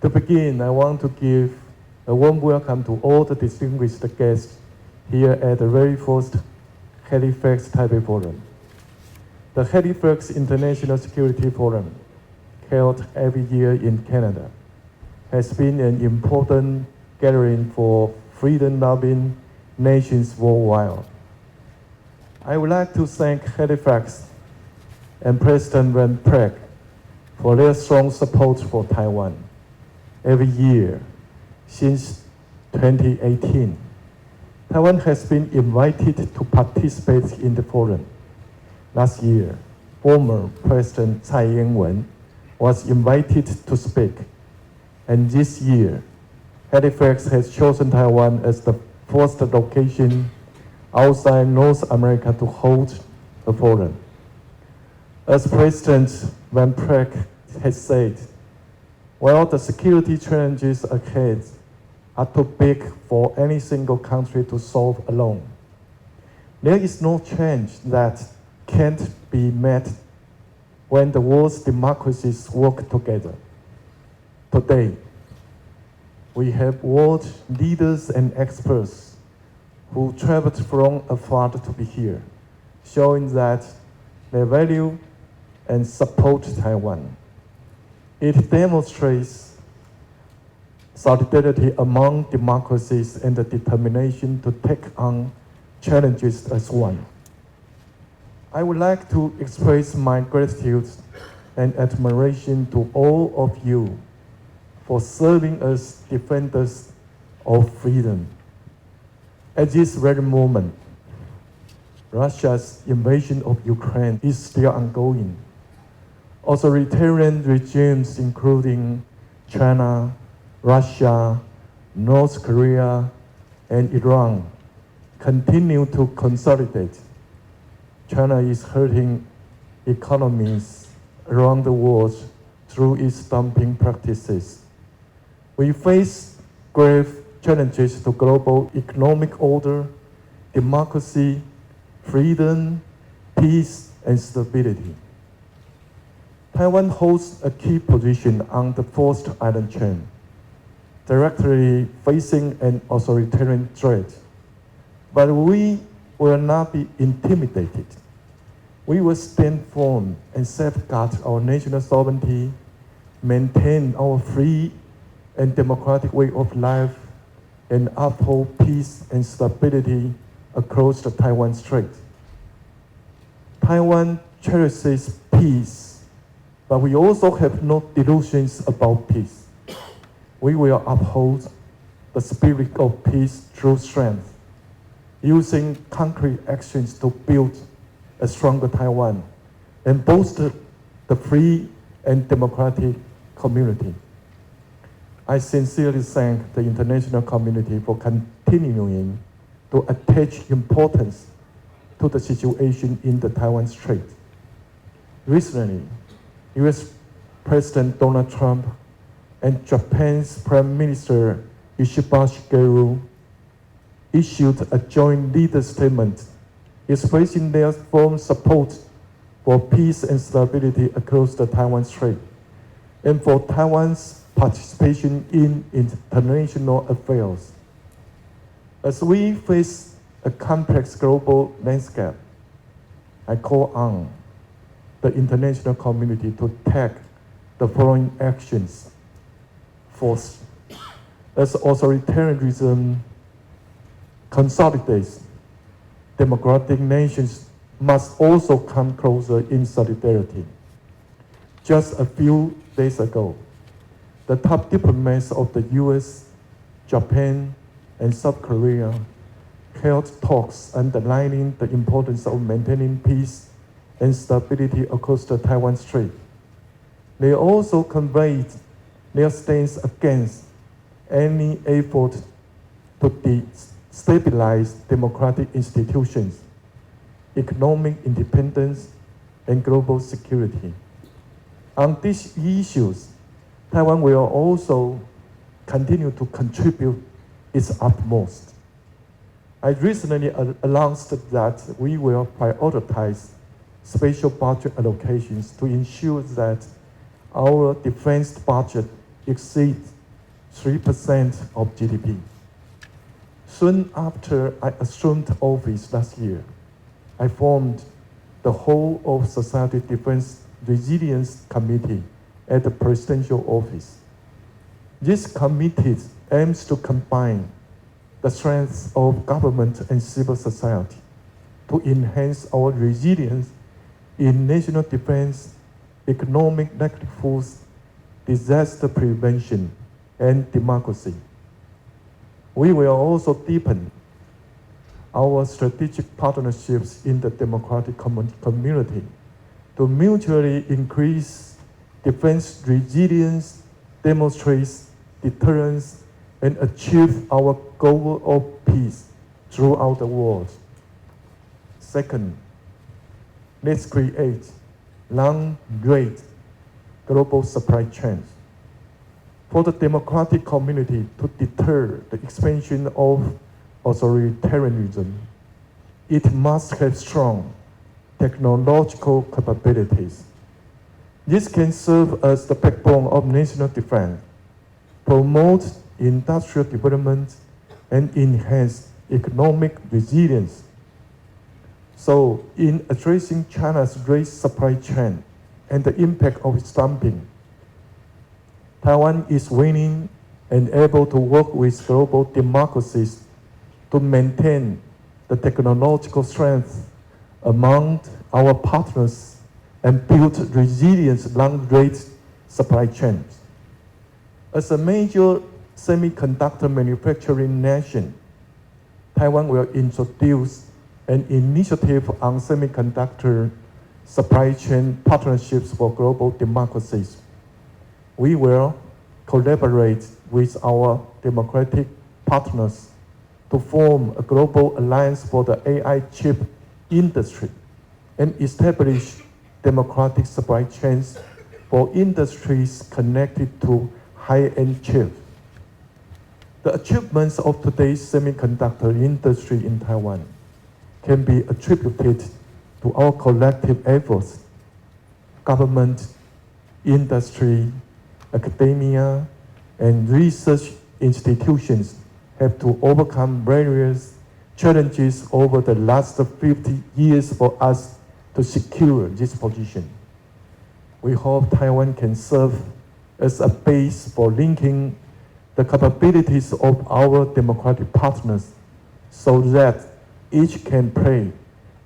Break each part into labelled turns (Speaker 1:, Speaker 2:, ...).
Speaker 1: To begin, I want to give a warm welcome to all the distinguished guests here at the very first Halifax Taipei Forum. The Halifax International Security Forum, held every year in Canada, has been an important gathering for freedom-loving nations worldwide. I would like to thank Halifax and President Van Praag for their strong support for Taiwan. Every year since 2018, Taiwan has been invited to participate in the forum. Last year, former President Tsai Ing-wen was invited to speak, and this year, Halifax has chosen Taiwan as the first location outside North America to hold the forum. As President Van Praag has said, while the security challenges ahead are too big for any single country to solve alone, there is no change that can't be met when the world's democracies work together. Today, we have world leaders and experts who traveled from afar to be here, showing that they value and support Taiwan. It demonstrates solidarity among democracies and the determination to take on challenges as one. I would like to express my gratitude and admiration to all of you for serving as defenders of freedom. At this very moment, Russia's invasion of Ukraine is still ongoing. Authoritarian regimes including China, Russia, North Korea, and Iran continue to consolidate. China is hurting economies around the world through its dumping practices. We face grave challenges to global economic order, democracy, freedom, peace, and stability. Taiwan holds a key position on the fourth island chain, directly facing an authoritarian threat. But we will not be intimidated. We will stand firm and safeguard our national sovereignty, maintain our free and democratic way of life, and uphold peace and stability across the Taiwan Strait. Taiwan cherishes peace, but we also have no delusions about peace. We will uphold the spirit of peace through strength, using concrete actions to build a stronger Taiwan and bolster the free and democratic community. I sincerely thank the international community for continuing to attach importance to the situation in the Taiwan Strait. Recently, US President Donald Trump and Japan's Prime Minister Ishiba Shigeru issued a joint leader statement expressing their firm support for peace and stability across the Taiwan Strait and for Taiwan's participation in international affairs. As we face a complex global landscape, I call on the international community to take the following actions. First, as authoritarianism consolidates, democratic nations must also come closer in solidarity. Just a few days ago, the top diplomats of the US, Japan, and South Korea held talks underlining the importance of maintaining peace and stability across the Taiwan Strait. They also conveyed their stance against any effort to destabilize democratic institutions, economic independence, and global security. On these issues, Taiwan will also continue to contribute its utmost. I recently announced that we will prioritize special budget allocations to ensure that our defense budget exceeds 3% of GDP. Soon after I assumed office last year, I formed the Whole of Society Defense Resilience Committee at the Presidential Office. This committee aims to combine the strengths of government and civil society to enhance our resilience in national defense, economic livelihoods, disaster prevention, and democracy. We will also deepen our strategic partnerships in the democratic community to mutually increase defense resilience, demonstrate deterrence, and achieve our goal of peace throughout the world. Second, let's create long-range global supply chains for the democratic community to deter the expansion of authoritarianism. It must have strong technological capabilities. This can serve as the backbone of national defense, promote industrial development, and enhance economic resilience. So, in addressing China's race supply chain and the impact of its dumping, Taiwan is willing and able to work with global democracies to maintain the technological strength among our partners and build resilient long-range supply chains. As a major semiconductor manufacturing nation, Taiwan will introduce an initiative on semiconductor supply chain partnerships for global democracies. We will collaborate with our democratic partners to form a global alliance for the AI chip industry and establish democratic supply chains for industries connected to high-end chips. The achievements of today's semiconductor industry in Taiwan can be attributed to our collective efforts. Government, industry, academia, and research institutions have to overcome various challenges over the last 50 years for us to secure this position. We hope Taiwan can serve as a base for linking the capabilities of our democratic partners so that each can play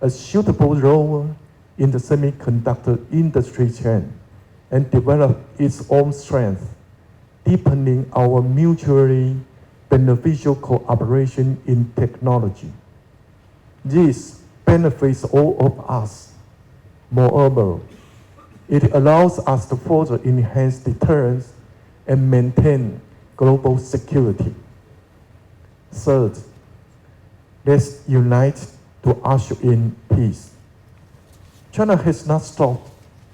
Speaker 1: a suitable role in the semiconductor industry chain and develop its own strength, deepening our mutually beneficial cooperation in technology. This benefits all of us. Moreover, it allows us to further enhance deterrence and maintain global security. Third, let's unite to usher in peace. China has not stopped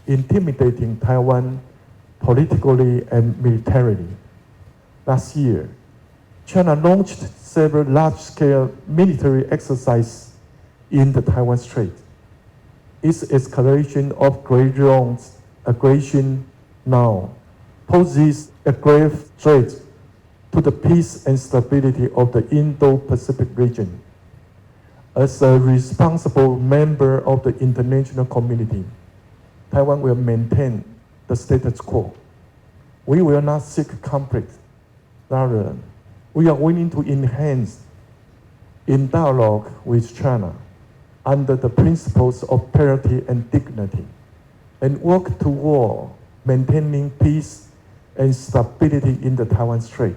Speaker 1: intimidating Taiwan politically and militarily. Last year, China launched several large-scale military exercises in the Taiwan Strait. Its escalation of ground aggression now poses a grave threat to the peace and stability of the Indo-Pacific region. As a responsible member of the international community, Taiwan will maintain the status quo. We will not seek conflict. Rather, we are willing to enhance in dialogue with China under the principles of parity and dignity, and work toward maintaining peace and stability in the Taiwan Strait.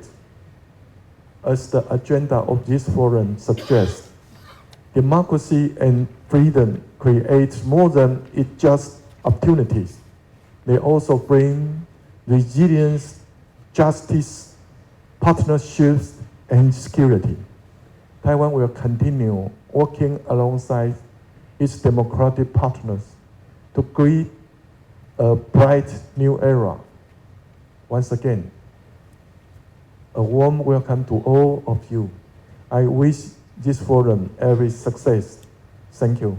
Speaker 1: As the agenda of this forum suggests, democracy and freedom create more than just opportunities. They also bring resilience, justice, partnerships, and security. Taiwan will continue working alongside its democratic partners to create a bright new era. Once again, a warm welcome to all of you. I wish this forum every success. Thank you.